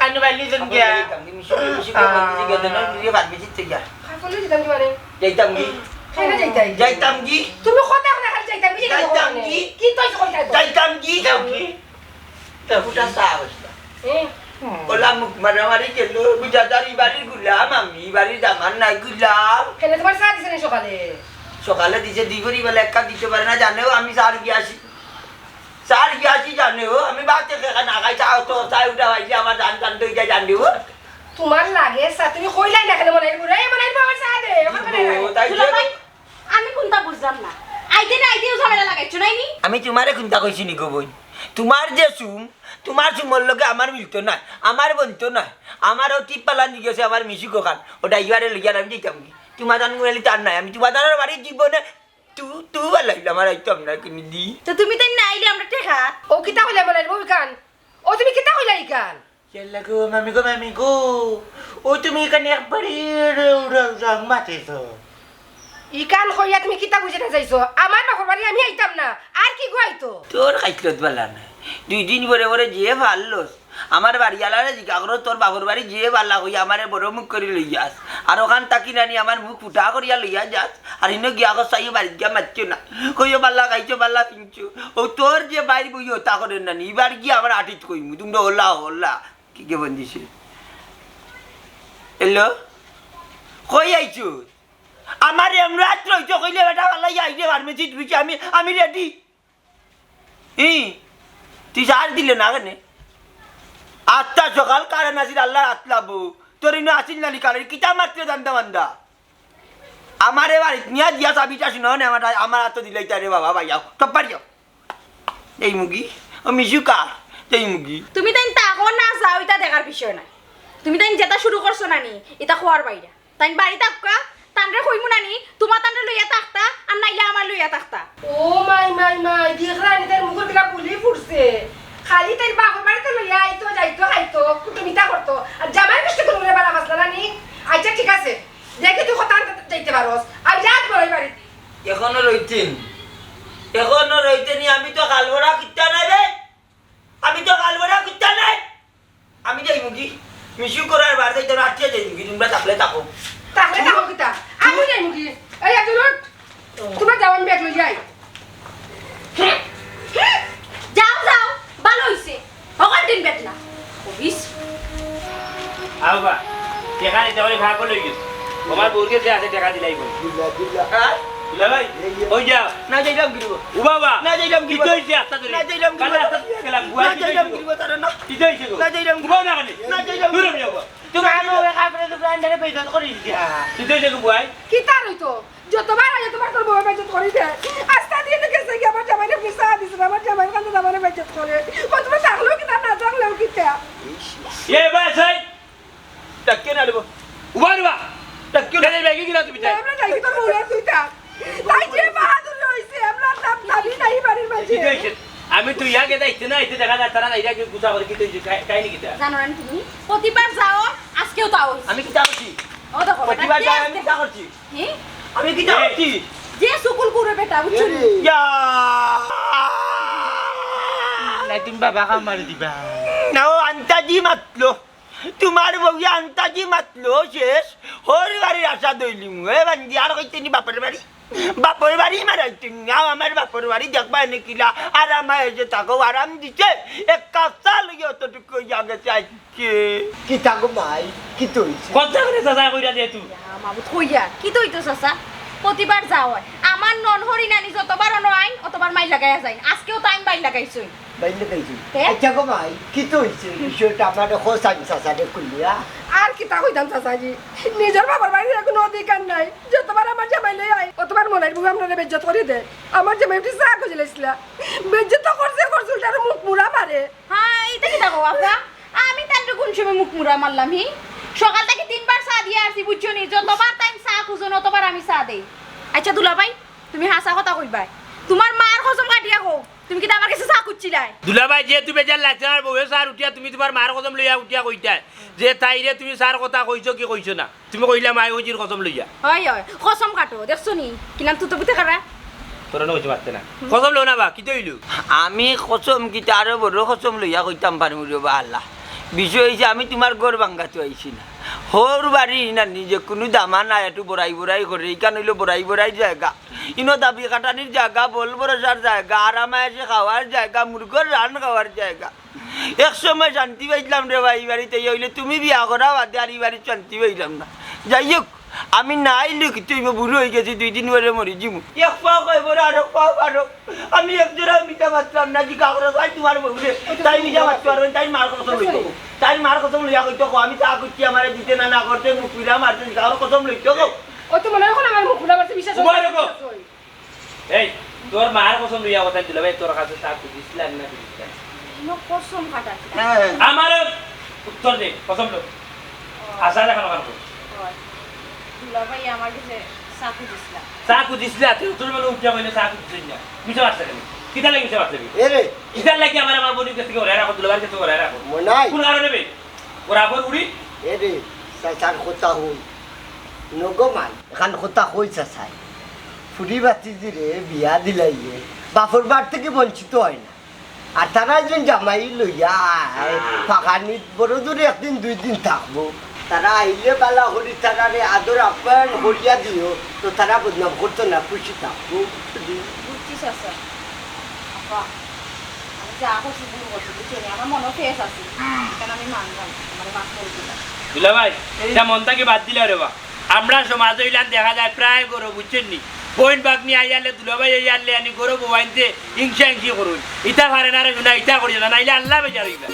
[SPEAKER 5] আনু বাইলি জন গিয়া
[SPEAKER 3] মিশি বন্ধু যে গদনের বুড়ি বাড়ি দিছি তুই আর
[SPEAKER 1] খাইলে যেতাম কি মানে
[SPEAKER 3] যাইতাম কি
[SPEAKER 1] খাইলে যাইতাই
[SPEAKER 3] যাইতাম কি
[SPEAKER 1] তুমি কথা না খালি যাইতাম কি
[SPEAKER 3] যাইতাম কি?
[SPEAKER 1] কি তুই কইতা
[SPEAKER 3] যাইতাম কি
[SPEAKER 5] যাও কি
[SPEAKER 3] ফুটা সাহস ওলা মুখ মারামারি গেলো বুঝাদারি বাড়ির গুলাম আমি বাড়ির দামান নাই গুলাম
[SPEAKER 1] কেন তোমার চা দিছে না সকালে
[SPEAKER 3] সকালে দিছে দিগরি বেলা এক কাপ দিতে পারে না জানেও আমি সার গিয়াছি জানেও আমি বাচ্চা খেখা না খাই চাও তো চাই উঠা হয়েছে আমার ধান টান তো এটা জানিও
[SPEAKER 1] তোমার লাগে চা তুমি কইলাই না কেন মনে বুড়া মনে আমার চা দে আমার কেন
[SPEAKER 3] তাই
[SPEAKER 6] আমি কোনটা বুঝলাম না আইতে না আইতেও ঝামেলা লাগাইছো নাইনি
[SPEAKER 3] আমি তোমারে কোনটা কইছি নি গো বই তোমার যে তোমার চুমর লগে আমার মিলতো না আমার বনতো না আমার অতি পালা নিয়ে গেছে আমার মিশু কোখান ওটা ইবারে লইয়া আমি দিতাম কি তোমার দান গুলি তার নাই আমি তোমার দানের বাড়ির জীবনে তু ভালো আমার আইতাম না কিনি দি
[SPEAKER 6] তো তুমি তাই না আইলে আমরা টেকা
[SPEAKER 1] ও কিতা কইলা মনে বই কান ও তুমি কিতা কইলা ইকান
[SPEAKER 5] চল্লা গো মামি গো ও তুমি এখানে একবারে রং মাতেছো
[SPEAKER 1] ইকান কইয়া তুমি কিতা বুঝে না যাইছো আমার বাপর বাড়ি আমি আইতাম না আর কি গাইতো
[SPEAKER 3] তোর খাইতলত বালা না 2 দিন পরে যে ভাললোস আমার বাড়িওয়ালারে জিজ্ঞাসা তোর বাবুর বাড়ি যে বালা হইয়া আমারে বড় মুখ করে লইয়াস আর ওখান তাকি নানি আমার মুখ ফুটা করিয়া লইয়া যাস আর ইনো গিয়া চাইও বাড়ি গিয়া মারছো না কইও বাল্লা খাইছো বাল্লা কিনছো ও তোর যে বাইর বইও তা করে নানি এবার গিয়া আমার আটিত কইমু তুমি হল্লা কি কে বন্দিছে হ্যালো কই আইছো আমার এমরাত রইছো কইলে বেটা বাল্লা আইলে ফার্মেসি ঢুকে আমি রেডি তুই সার দিলে না কেন 8টা সকাল কারণ আসিল আল্লাহ আতলাবো তোর ইনো আসিল নালি কারণ কিতা মাত্র জানতা বান্দা আমার এবার নিয়া দিয়া চাবিটা শুনো না আমার হাত দিলাই তারে বাবা ভাই যাও টপ পারি যাও এই মুগি মিশু কার তাই মুগি
[SPEAKER 6] তুমি তাই তাকো না যাও এটা দেখার বিষয় না তুমি তাই যেটা শুরু করছো না নি এটা খোয়ার বাইরে তাই বাড়ি থাকা তানরে কইমু না নি তোমার তানরে লইয়া থাকতা আর নাইলে আমার লইয়া থাকতা
[SPEAKER 1] ও মাই দেখরা নি তার মুখের দিকে পুলি ফুটছে খালি তাই বাপের বাড়িতে লইয়া আইতো যাইতো খাইতো কুটুমিতা করতো আর জামাই কষ্ট করে ওরে বাড়া বাসলা না নি আচ্ছা ঠিক আছে দেখি তুই কথা যাইতে পারোস আমি যাত বড় বাড়ি
[SPEAKER 3] এখনো রইতেনি আমি তো কালবরা কিতা নাই রে আমি তো কালবরা কিতা নাই আমি যাই মুগি মিশু করার বার যাইতে রাখিয়ে যাই মুগি তোমরা থাকলে থাকো
[SPEAKER 1] তাহলে তাহো কিতা আমি যাই মুখি এই একজন তোমরা যাও আমি ব্যাগ লই যাই
[SPEAKER 6] যাও যাও ভালো হইছে হকার দিন বেটলা অফিস
[SPEAKER 4] আবা টাকা নিতে হলে ভাগ করে লই গেছে তোমার বউকে যে আছে টাকা দিলাই বল
[SPEAKER 3] হ্যাঁ
[SPEAKER 4] দুলা ভাই ওই যাও
[SPEAKER 3] না যাইলাম গিরব
[SPEAKER 4] ও বাবা
[SPEAKER 3] না যাইলাম
[SPEAKER 4] কি
[SPEAKER 3] গিরব
[SPEAKER 4] হইছে আস্তা ধরে
[SPEAKER 3] না যাইলাম
[SPEAKER 4] কাল
[SPEAKER 3] গিরব
[SPEAKER 4] আস্তা দিয়ে গেলাম বুয়া
[SPEAKER 3] না
[SPEAKER 4] কি
[SPEAKER 3] যাইলাম
[SPEAKER 4] হইছে
[SPEAKER 3] গিরব তারা না
[SPEAKER 4] কি হইছে গো
[SPEAKER 3] না যাইলাম
[SPEAKER 4] বুয়া না কানে
[SPEAKER 3] না যাইলাম
[SPEAKER 4] দূরে যাও
[SPEAKER 5] তুমি আমি ওই কাপড়ে তো ব্র্যান্ডারে পয়সা করে দিছি
[SPEAKER 4] কি হইছে গো বুয়া
[SPEAKER 1] কিতা রইতো যতবার আয় তোমার তোর বউ বেজত করে দে আস্তা দিয়ে গেছে কি আমার জামাইনে পিসা দিছ আমার জামাইর কাছে জামাইনে বেজত করে কত তুমি থাকলো কিতা না থাকলেও কিতা
[SPEAKER 4] এ ভাই সাই
[SPEAKER 3] টাক্কে না দেব
[SPEAKER 4] উবারবা টাক্কে না দেবে কি না তুমি
[SPEAKER 1] আমরা যাই কি তোর বউলে তুইতা তাই যে বাহাদুর হইছে আমরা নাম নাবি নাই বাড়ির মাঝে
[SPEAKER 4] কি হইছে আমি তুই আগে যাইতে না এতে দেখা যায় তারা না এটা কি গুছা করে কি হইছে কাহিনী কিটা
[SPEAKER 6] জানো না তুমি প্রতিবার যাও আজকেও তাও
[SPEAKER 3] আমি কি করছি
[SPEAKER 6] ও দেখো
[SPEAKER 3] প্রতিবার যাই আমি কি করছি
[SPEAKER 6] হ্যাঁ
[SPEAKER 3] আমি কি করছি
[SPEAKER 6] যে সুকুল করে বেটা বুঝছো
[SPEAKER 3] ইয়া
[SPEAKER 5] না তুমি বাবা কামার দিবা
[SPEAKER 3] না ও আন্তাজি মাতলো তোমার বউয়া আন্তাজি মাতলো শেষ হর বাড়ির আশা দইলি মুয়ে বান্দি আর কইতেনি বাপের বাড়ি মারাইতেন না আমার বাপের বাড়ি দেখবা এনে কিলা আরাম হয়েছে তাকে আরাম দিছে এক কাপ চা লইয়া অতটুকু ইয়া গেছে আজকে
[SPEAKER 9] কি থাকো ভাই কি তৈছে
[SPEAKER 4] কত করে সাজা কইরা দে তুই
[SPEAKER 6] মাবুত হইয়া কি তো হইতো চাচা প্রতিবার যাও আমার নন হরি নানি যতবার অন আইন অতবার মাইল লাগাইয়া যায় আজকেও তো আইন বাইল লাগাইছই
[SPEAKER 9] বাইলে গাইছি
[SPEAKER 6] তে?
[SPEAKER 9] আচ্ছা গো ভাই কি তৈছে বিষয়টা আমার হোসান সাসারে কইয়া
[SPEAKER 1] আর কিতা কইতাম চাচাজি নিজের বাবার বাড়ির কোনো অধিকার নাই যতবার আমার জামাই লই আয় অতবার মনের বউ আমরা বেজ্জত করে দে আমার জামাই পিসা খুঁজলেছিলা বেজ্জত করছে উল্টার মুখ মুড়া মারে
[SPEAKER 6] হ্যাঁ এইটা কি দেখো আপা আমি তান্ডে কোন সময় মুখ মুড়া মারলাম হি সকাল থেকে 3 বার চা দিয়ে আসি বুঝছো নি যতবার টাইম চা খুঁজো ততবার আমি চা দেই আচ্ছা দুলা ভাই তুমি হাসা কথা কইবা তোমার মার কসম কাটিয়া কো তুমি কি আমার কাছে চা খুঁজছিলাই
[SPEAKER 4] দুলা ভাই যে তুমি বেজার লাগছে আর বউয়ে সার উঠিয়া তুমি তোমার মার কদম লইয়া উঠিয়া কইতা যে তাইরে তুমি সার কথা কইছো কি কইছো না তুমি কইলা মাই ওজির কদম লইয়া
[SPEAKER 6] হয় হয় কসম কাটো দেখছো নি কিলাম তুই তো বুঝতে কারা
[SPEAKER 4] তোরা না কইতে পারতে না কদম লও না বা কি তইলু
[SPEAKER 3] আমি কসম কি তারও বড় কসম লইয়া কইতাম পারমু রে বা আল্লাহ বিষয় হয়েছে আমি তোমার ঘর ভাঙ্গাতে আইছি না হর বাড়ি না নিজে কোনো দামা নাই একটু বড়াই করে এইখান হইলো বড়াই জায়গা ইনো দাবি কাটানির জায়গা বল বরসার জায়গা আরামে এসে খাওয়ার জায়গা মুরগর রান খাওয়ার জায়গা এক সময় শান্তি পাইলাম রে ভাই বাড়িতে হইলে তুমি বিয়া করা বাদে আর এই বাড়ির শান্তি পাইলাম না যাই হোক আমি নাই লিখি তুই বুড়ো হয়ে গেছি 2 দিন পরে মরি জিমু এক পাও কইব আরো পাও আরো আমি এক জোড়া মিটা মারতাম না জি কাগজ ভাই তোমার বউরে তাই মিটা মারতে পারবেন তাই মার কসম লইতো তাই মার কসম লইয়া কইতো আমি তা করছি আমারে দিতে না না করতে মুখ পিরা মারতে কাগজ কসম লইতো গো
[SPEAKER 1] ও তো মনে হয় আমার মুখ মুড়া মারতে বিশ্বাস
[SPEAKER 4] উবাই রাখো। এই তোর মার কসম লইয়া কথা দিলা ভাই তোর কাছে তা দিছিলাম না দিছিলাম
[SPEAKER 6] নো কসম কাটা
[SPEAKER 4] আমার উত্তর দে কসম লো আশা রাখা না করো
[SPEAKER 6] দুলা ভাই আমার কাছে চা খুঁজছিলা
[SPEAKER 4] সাকু দিছিলা তুই তোর মানে উঠিয়া কইলে সাকু দিছিস না মিছা বাচ্চা কেন কিতা লাগি মিছা বাচ্চা
[SPEAKER 9] এরে
[SPEAKER 4] কিতা লাগি আমার বডি কাছে ওরে রাখো দুলা বাড়ি কাছে ওরে রাখো
[SPEAKER 9] মনাই
[SPEAKER 4] কোন কারণে বে ওরা আবার উড়ি
[SPEAKER 9] এরে সাসার কথা হই নগো মাই এখান কথা হই সাসাই ফুরি বাতিজিরে বিয়া দিলাইয়ে বাপর বার থেকে বঞ্চিত হয় না আর তারা একজন জামাই লইয়া আয় ফাঁকানি বড় দূরে 1 দিন 2 দিন থাকবো তারা আইলে বালা হরি তারারে আদর আপ্যায়ন করিয়া দিও তো তারা বদনাম করতো না খুশি থাকবো
[SPEAKER 6] বুঝছি চাচা আপা আমি যা করছি ভুল করছি বুঝছো নি আমার মনে ফেস আছে কেন আমি মানলাম আমার মাফ করে দিলাম
[SPEAKER 4] দুলা ভাই এটা মনটাকে বাদ দিলে রে বা আমরা সমাজ হইলাম দেখা যায় প্রায় গরু বুঝছেন নি বইন বাগনি আইয়ালে দুলা ভাই আইয়ালে আনি গরু বইনতে হিংসা করুন ইটা পারে না রে না ইটা করি না নাইলে আল্লাহ বেজার হইবা